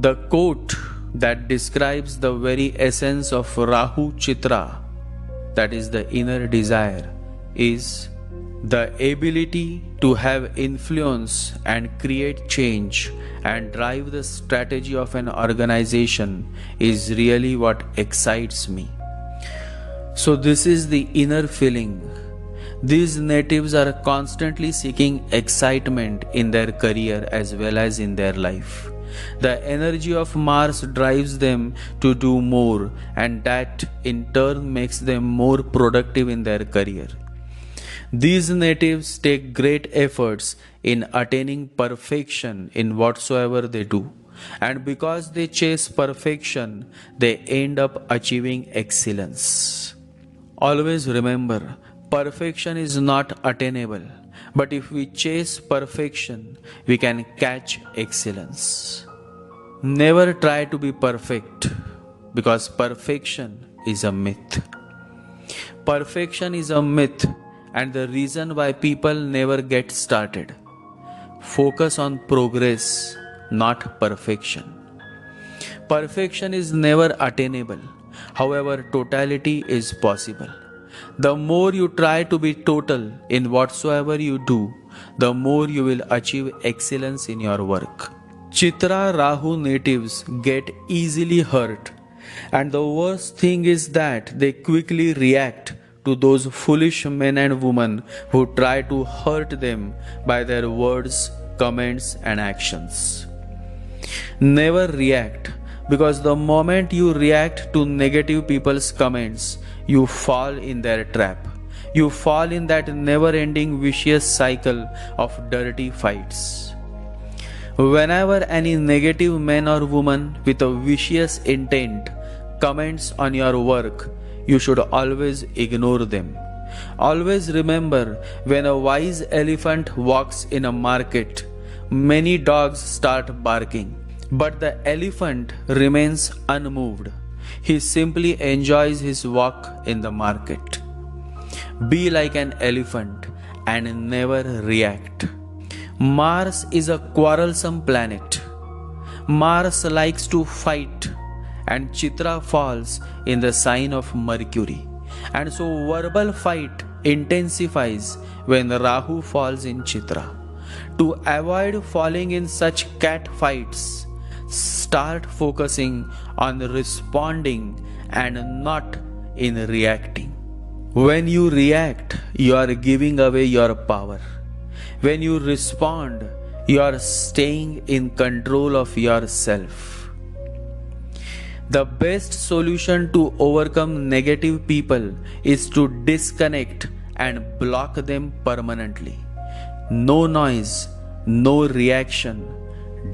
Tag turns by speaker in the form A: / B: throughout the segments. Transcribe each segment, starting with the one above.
A: The quote that describes the very essence of Rahu Chitra, that is the inner desire, is the ability to have influence and create change and drive the strategy of an organization is really what excites me. So this is the inner feeling. These natives are constantly seeking excitement in their career as well as in their life. The energy of Mars drives them to do more, and that in turn makes them more productive in their career. These natives take great efforts in attaining perfection in whatsoever they do, and because they chase perfection, they end up achieving excellence. Always remember, perfection is not attainable, but if we chase perfection, we can catch excellence. Never try to be perfect, because perfection is a myth. Perfection is a myth, and the reason why people never get started. Focus on progress, not perfection. Perfection is never attainable. However, totality is possible. The more you try to be total in whatsoever you do, the more you will achieve excellence in your work. Chitra Rahu natives get easily hurt, and the worst thing is that they quickly react to those foolish men and women who try to hurt them by their words, comments, and actions. Never react, because the moment you react to negative people's comments, you fall in their trap. You fall in that never-ending vicious cycle of dirty fights. Whenever any negative man or woman with a vicious intent comments on your work, you should always ignore them. Always remember, when a wise elephant walks in a market, many dogs start barking, but the elephant remains unmoved. He simply enjoys his walk in the market. Be like an elephant and never react. Mars is a quarrelsome planet. Mars likes to fight, and Chitra falls in the sign of Mercury. And so verbal fight intensifies when Rahu falls in Chitra. To avoid falling in such cat fights, start focusing on responding and not in reacting. When you react, you are giving away your power. When you respond, you are staying in control of yourself. The best solution to overcome negative people is to disconnect and block them permanently. No noise, no reaction,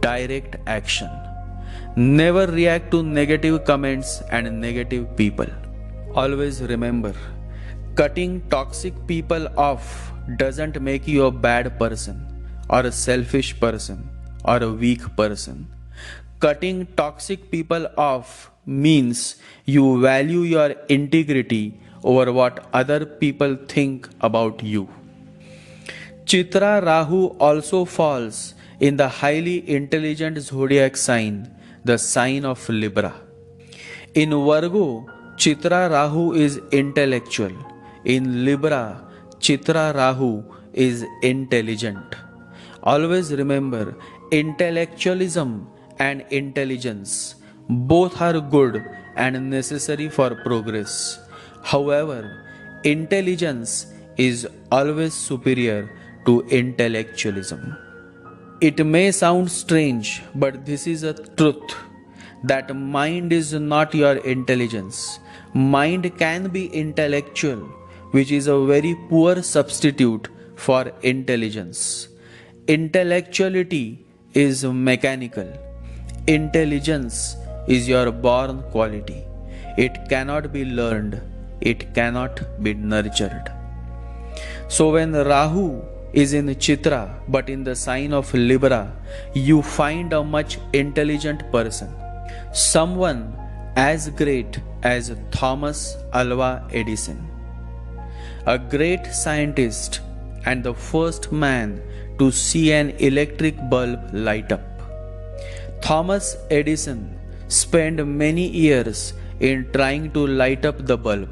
A: direct action. Never react to negative comments and negative people. Always remember, cutting toxic people off doesn't make you a bad person, or a selfish person, or a weak person. Cutting toxic people off means you value your integrity over what other people think about you. Chitra Rahu also falls in the highly intelligent zodiac sign, the sign of Libra. In Virgo, Chitra Rahu is intellectual. In Libra, Chitra Rahu is intelligent. Always remember, intellectualism and intelligence both are good and necessary for progress. However, intelligence is always superior to intellectualism. It may sound strange, but this is a truth, that mind is not your intelligence. Mind can be intellectual, which is a very poor substitute for intelligence. Intellectuality is mechanical. Intelligence is your born quality. It cannot be learned. It cannot be nurtured. So when Rahu is in Chitra but in the sign of Libra, you find a much intelligent person. Someone as great as Thomas Alva Edison, a great scientist and the first man to see an electric bulb light up. Thomas Edison spent many years in trying to light up the bulb,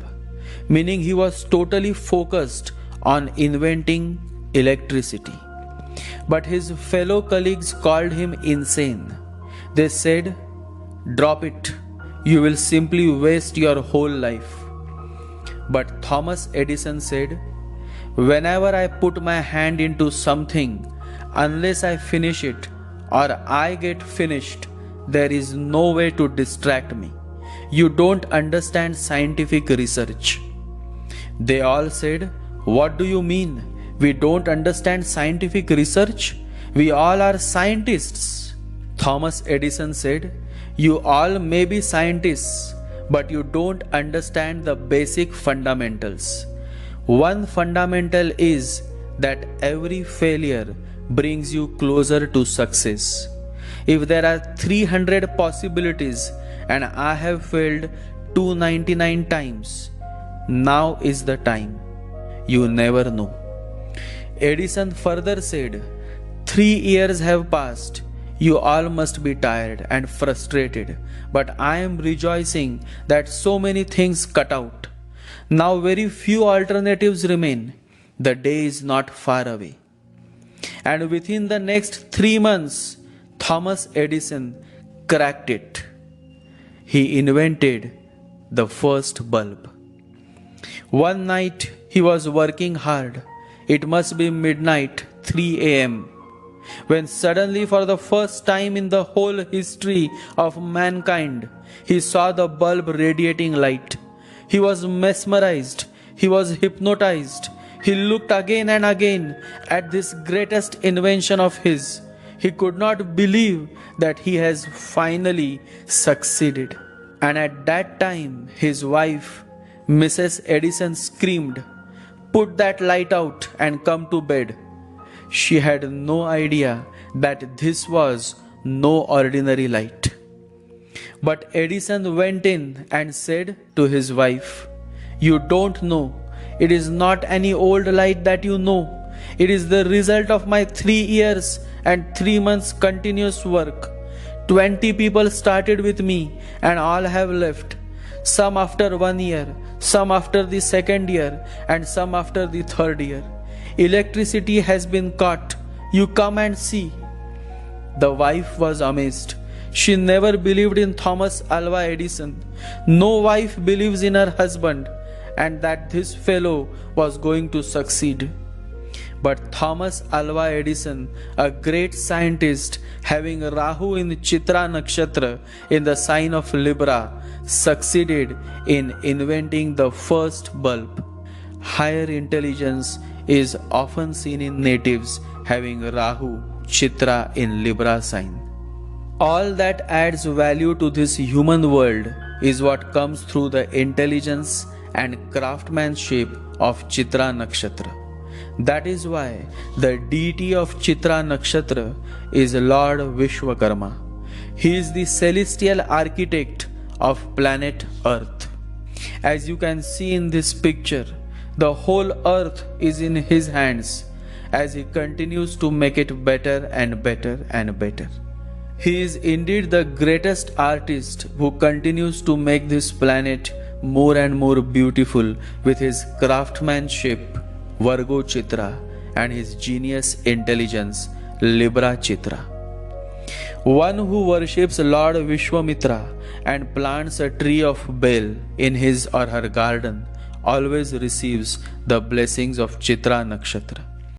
A: meaning he was totally focused on inventing electricity. But his fellow colleagues called him insane. They said, "Drop it, you will simply waste your whole life." But Thomas Edison said, "Whenever I put my hand into something, unless I finish it or I get finished, there is no way to distract me. You don't understand scientific research." They all said, "What do you mean? We don't understand scientific research? We all are scientists." Thomas Edison said, "You all may be scientists, but you don't understand the basic fundamentals. One fundamental is that every failure brings you closer to success. If there are 300 possibilities and I have failed 299 times, now is the time. You never know." Edison further said, 3 years have passed. You all must be tired and frustrated, but I am rejoicing that so many things cut out. Now very few alternatives remain. The day is not far away. And within the next 3 months, Thomas Edison cracked it. He invented the first bulb. One night he was working hard. It must be midnight, 3 a.m., when suddenly, for the first time in the whole history of mankind, he saw the bulb radiating light. He was mesmerized. He was hypnotized. He looked again and again at this greatest invention of his. He could not believe that he has finally succeeded. And at that time, his wife, Mrs. Edison, screamed, "Put that light out and come to bed." She had no idea that this was no ordinary light. But Edison went in and said to his wife, "You don't know. It is not any old light that you know. It is the result of my 3 years and 3 months continuous work. 20 people started with me and all have left. Some after 1 year, some after the 2nd year, and some after the 3rd year. Electricity has been caught. You come and see." The wife was amazed. She never believed in Thomas Alva Edison. No wife believes in her husband and that this fellow was going to succeed. But Thomas Alva Edison, a great scientist having Rahu in Chitra Nakshatra in the sign of Libra, succeeded in inventing the first bulb. Higher intelligence is often seen in natives having Rahu Chitra in Libra sign. All that adds value to this human world is what comes through the intelligence and craftsmanship of Chitra Nakshatra. That is why the deity of Chitra Nakshatra is Lord Vishwakarma. He is the celestial architect of planet Earth. As you can see in this picture, the whole earth is in his hands as he continues to make it better and better and better. He is indeed the greatest artist who continues to make this planet more and more beautiful with his craftsmanship, Virgo Chitra, and his genius intelligence, Libra Chitra. One who worships Lord Vishwamitra and plants a tree of Bel in his or her garden always receives the blessings of Chitra Nakshatra.